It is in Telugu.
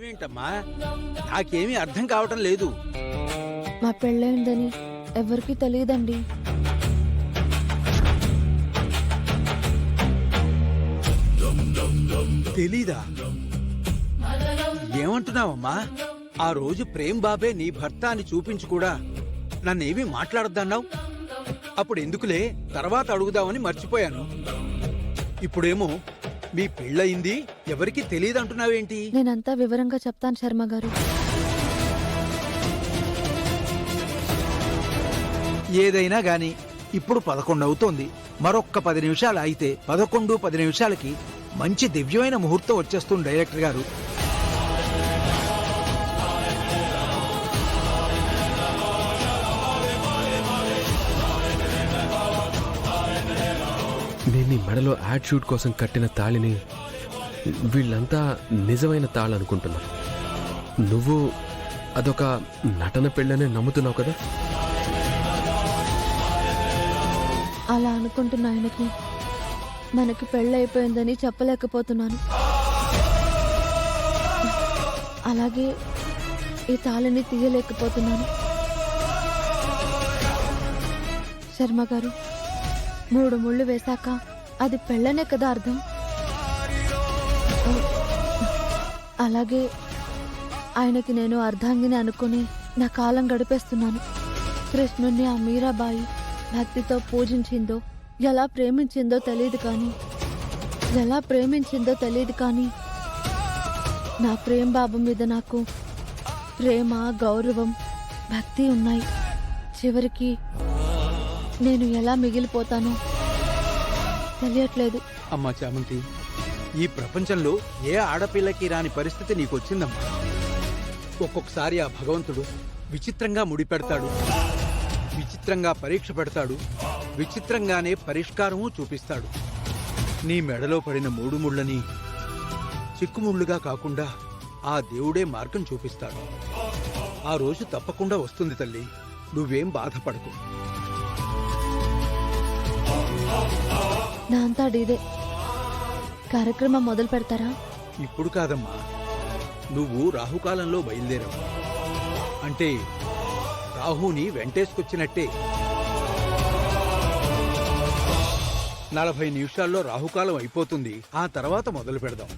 ఏంటమ్మా? నాకేమీ అర్థం కావటం లేదు. మా పెళ్ళైందని ఎవరికీ తెలియదండి. తెలీదా? ఏమంటున్నావమ్మా? ఆ రోజు ప్రేమ్ బాబే నీ భర్త అని చూపించి కూడా నన్నేమీ మాట్లాడొద్దన్నావు. అప్పుడు ఎందుకులే, తర్వాత అడుగుదామని మర్చిపోయాను. ఇప్పుడేమో మీ పెళ్ళయింది, ఎవరికీ తెలియదంటున్నావేంటి? నేనంతా వివరంగా చెప్తాను శర్మ గారు. ఏదైనా గాని ఇప్పుడు 11 అవుతోంది. మరొక్క 10 నిమిషాలు అయితే 11:10 నిమిషాలకి మంచి దివ్యమైన ముహూర్తం వచ్చేస్తుంది డైరెక్టర్ గారు. నేను నీ మెడలో యాడ్ షూట్ కోసం కట్టిన తాళిని వీళ్ళంతా నిజమైన తాళి అనుకుంటున్నారు. నువ్వు అదొక నటన పెళ్ళనే నమ్ముతున్నావు కదా? అలా అనుకుంటున్న ఆయనకి మనకి పెళ్ళైపోయిందని చెప్పలేకపోతున్నాను. అలాగే ఈ తాళిని తీయలేకపోతున్నాను. శర్మ గారు, 3 ముళ్ళు వేశాక అది పెళ్ళనే కదా అర్థం. అలాగే ఆయనకి నేను అర్ధాంగిని అనుకుని నా కాలం గడిపేస్తున్నాను. కృష్ణుణ్ణి ఆ మీరాబాయి భక్తితో పూజించిందో, ఎలా ప్రేమించిందో తెలియదు కానీ నా ప్రేమ బాబు మీద నాకు ప్రేమ, గౌరవం, భక్తి ఉన్నాయి. చివరికి నేను ఎలా మిగిలిపోతానో తెలియట్లేదు. అమ్మా చామంతి, ఈ ప్రపంచంలో ఏ ఆడపిల్లకి రాని పరిస్థితి నీకొచ్చిందమ్మా. ఒక్కొక్కసారి ఆ భగవంతుడు విచిత్రంగా ముడిపెడతాడు, విచిత్రంగా పరీక్ష పెడతాడు, విచిత్రంగానే పరిష్కారమూ చూపిస్తాడు. నీ మెడలో పడిన 3 ముళ్ళని చిక్కుముళ్ళుగా కాకుండా ఆ దేవుడే మార్గం చూపిస్తాడు. ఆ రోజు తప్పకుండా వస్తుంది తల్లి, నువ్వేం బాధపడకు. నా అంతా డీదే. కార్యక్రమం మొదలు పెడతారా? ఇప్పుడు కాదమ్మా, నువ్వు రాహుకాలంలో బయలుదేరావు అంటే రాహుని వెంటేసుకొచ్చినట్టే. 40 నిమిషాల్లో రాహుకాలం అయిపోతుంది. ఆ తర్వాత మొదలు పెడదాం.